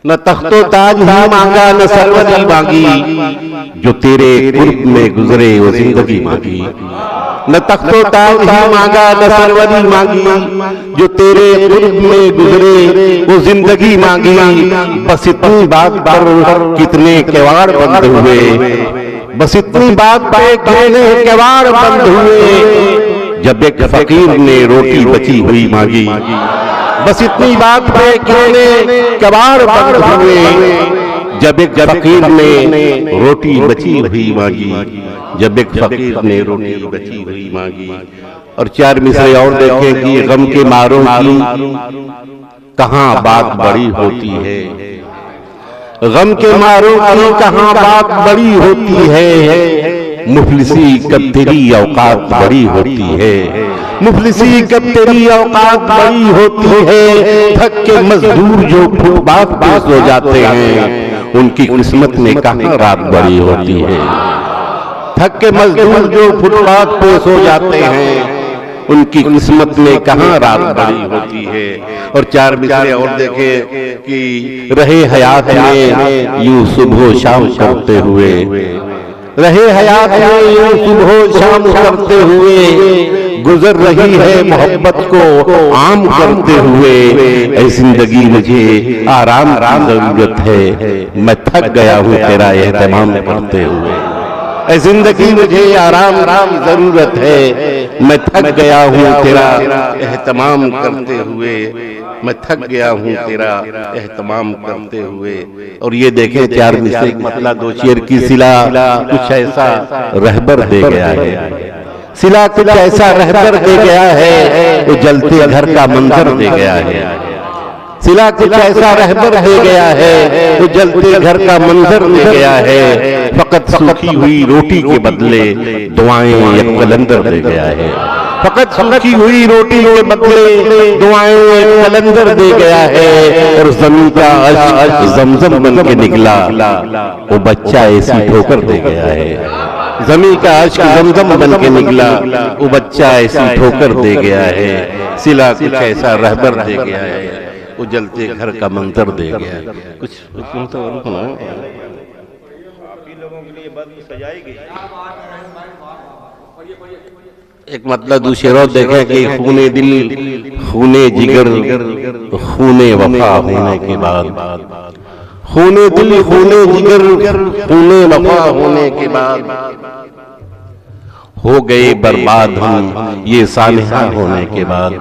न तख्तो ताज ही मांगा न सरवरी मांगी, जो तेरे कुर्ब में गुजरे वो जिंदगी मांगी। न तख्तो ताज ही मांगा न सरवरी मांगी, जो तेरे कुर्ब में गुजरे वो जिंदगी मांगी। बस इतनी बात पर कितने किवाड़ बंद हुए, बस इतनी बात पे कितने किवाड़ बंद हुए, जब एक फकीर ने रोटी बची हुई मांगी। बस इतनी बात पे कितने किवाड़ बंद हुए, जब एक फकीर ने रोटी बची हुई मांगी, जब एक फकीर ने रोटी बची हुई मांगी। और चार मिसरे और देखें कि गम के मारों की कहां बात बड़ी होती है, गम के मारों की कहां बात बड़ी होती है। मुफलिसी कब तेरी औकात बड़ी होती है, मुफलिसी कब तेरी औकात बड़ी होती है। थक के मजदूर जो फुटपाथ पे सो जाते हैं, उनकी किस्मत में कहां रात बड़ी होती है। थक के मजदूर जो फुटपाथ पे सो जाते हैं, उनकी किस्मत में कहां रात बड़ी होती है। और चार मिसरे और देखें कि रहे हयात में यूं सुबह शाम करते हुए, रहे हयात में यूं सुबह शाम करते हुए, गुजर रही है मोहब्बत को आम करते हुए। ऐ जिंदगी मुझे आराम की जरूरत है, मैं थक गया हूं तेरा एहतमाम करते हुए। ऐ जिंदगी मुझे आराम की जरूरत है, मैं थक गया हूं तेरा एहतमाम करते हुए, मैं थक गया हूं तेरा एहतमाम करते हुए। और ये देखें चार मिसरे मतलब दो शेर की सिला कुछ ऐसा रहबर दे गया है, सिला कुछ ऐसा रहबर दे गया है, वो जलते घर का मंजर दे गया है। सिला कुछ ऐसा रहबर दे गया है, वो जलते घर का मंजर दे गया है। फकत सूखी हुई रोटी के बदले दुआएं एक कलंदर दे गया है, फकत सूखी हुई रोटी के बदले दुआएं एक कलंदर दे गया है। और जमीन का अश्क जमजम बन के निकला, वो बच्चा ऐसी ठोकर दे गया है। जमीन का अश्क जमजम बन के निकला, वो बच्चा ऐसी ठोकर दे गया है। सिला कुछ ऐसा रहबर दे गया है, वो जलते घर का मंजर दे गया है। कुछ तो एक मतलब दूसरे देखें कि खूने दिल खूने जिगर खूने वफा होने के बाद, खूने दिल खूने जिगर खूने वफा होने के बाद, हो गए बर्बाद हम ये सानेहा होने के बाद,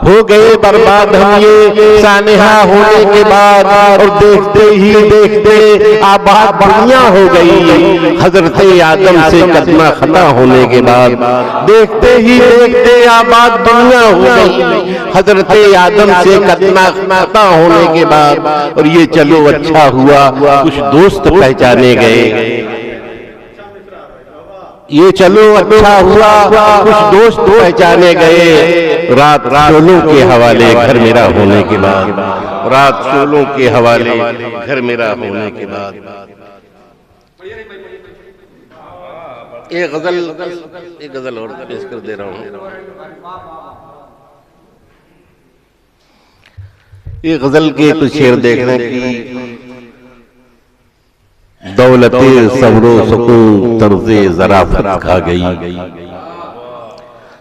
हो गए बर्बाद हम ये सानेहा होने के बाद। और देखते ही देखते आबाद दुनिया हो गई हजरत आदम से कदमा खता होने के बाद, देखते ही देखते आबाद दुनिया हो गई हजरत आदम से कदमा खता होने के बाद। और ये चलो अच्छा हुआ कुछ दोस्त पहचाने गए, ये चलो अच्छा हुआ कुछ दोस्त पहचाने गए। रात शोलों के हवाले घर मेरा होने के बाद, रात शोलों के हवाले घर मेरा होने के बाद। एक गजल और पेश कर दे रहा हूँ। ये गजल के कुछ शेर देखने की दौलते सब्रो सुकून तर्ज़े ज़राफ़त खा गई,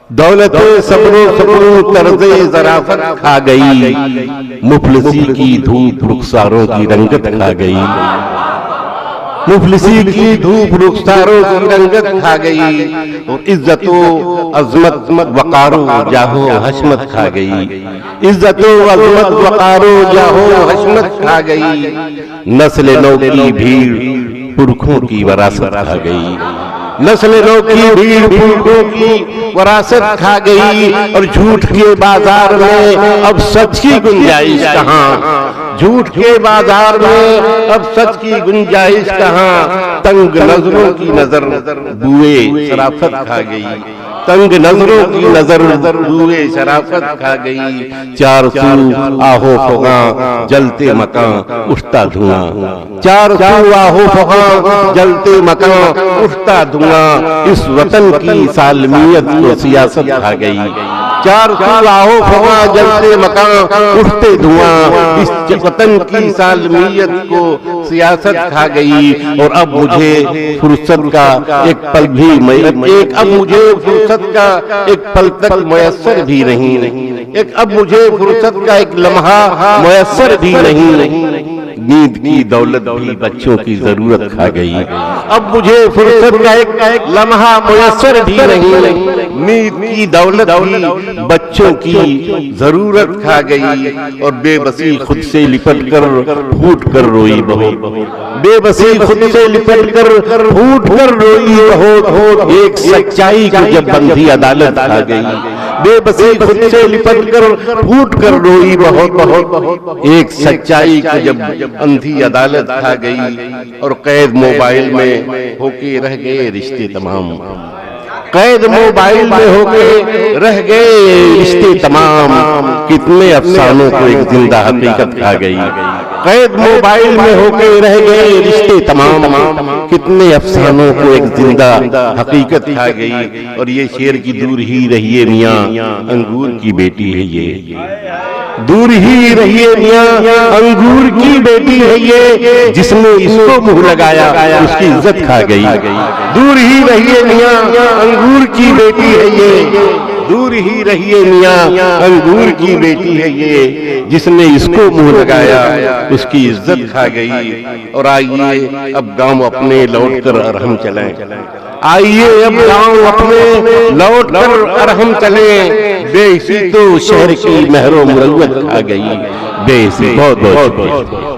दौलते सब्रो सुकून तर्ज़े ज़राफ़त खा गई। मुफलिसी की धूप रुखसारों की रंगत खा गई, मुफलिसी की धूप रुखसारों की रंगत खा गई। और इज्जतो अज़मत वक़ारो जाहो हशमत खा गई, इज्जतो अज़मत वक़ारो जाहो हशमत खा गई। नस्ल नौ की भीड़ पुरखों की वरासत खा गई, नस्ल नौ की भीड़ पुरखों की वरासत खा गई। और झूठ के बाजार में अब सच की गुंजाइश कहाँ, झूठ के बाजार में अब सच की गुंजाइश कहाँ। तंग नजरों की नजर बुए शराफत खा गई, तंग नजरों की नजर बुए शराफत खा गई। चार सू आहो फगा जलते मकान उठता धुआं, चार सू आहो फगा जलते मकान उठता धुआं। इस वतन की सालमियत को सियासत खा गई, चार सू आओ फवा जलते मकान उठते धुआं, इस वतन की सालमियत को सियासत खा गई। और अब मुझे फुर्सत का एक पल भी अब मुझे फुर्सत का एक पल तक मुयस्सर भी नहीं, अब मुझे फुर्सत का एक लम्हा मुयस्सर भी नहीं। नींद की दौलत भी बच्चों की जरूरत खा गई। अब मुझे फुर्सत का एक लम्हा मुयस्सर भी नहीं। नींद की दौलत भी बच्चों की जरूरत खा गई। और बेबसी खुद से लिपट कर फूट कर रोई बहुत, बेबसी खुद से लिपट कर फूट कर रोई बहुत। एक सच्चाई को जब बंधी अदालत खा गई, बेबसी खुद से लिपट कर फूट कर रोई बहुत। एक सच्चाई को जब अंधी अदालत खा गई। और कैद मोबाइल में होके रह गए रिश्ते तमाम, कैद मोबाइल में होके रह गए रिश्ते तमाम। कितने अफसानों को एक जिंदा हकीकत खा गई। कैद मोबाइल में होके रह गए रिश्ते तमाम, कितने अफसानों को एक जिंदा हकीकत खा गई। और ये शेर की दूर ही रहिए मियां अंगूर की बेटी है ये, दूर ही रहिए मियां अंगूर की बेटी है ये, जिसने इसको मुंह लगाया उसकी इज्जत खा गई। दूर ही रहिए मियां अंगूर की बेटी है ये, दूर ही रहिए मियां अंगूर की बेटी है ये, जिसने इसको मुंह लगाया उसकी इज्जत खा गई। और आइए अब गांव अपने लौट कर अरहम चलें, आइए अब गांव अपने लौट कर अरहम चलें। बेइसी तो शहर की महरो मुरव्वत खा गई, बेइसी बहुत बहुत।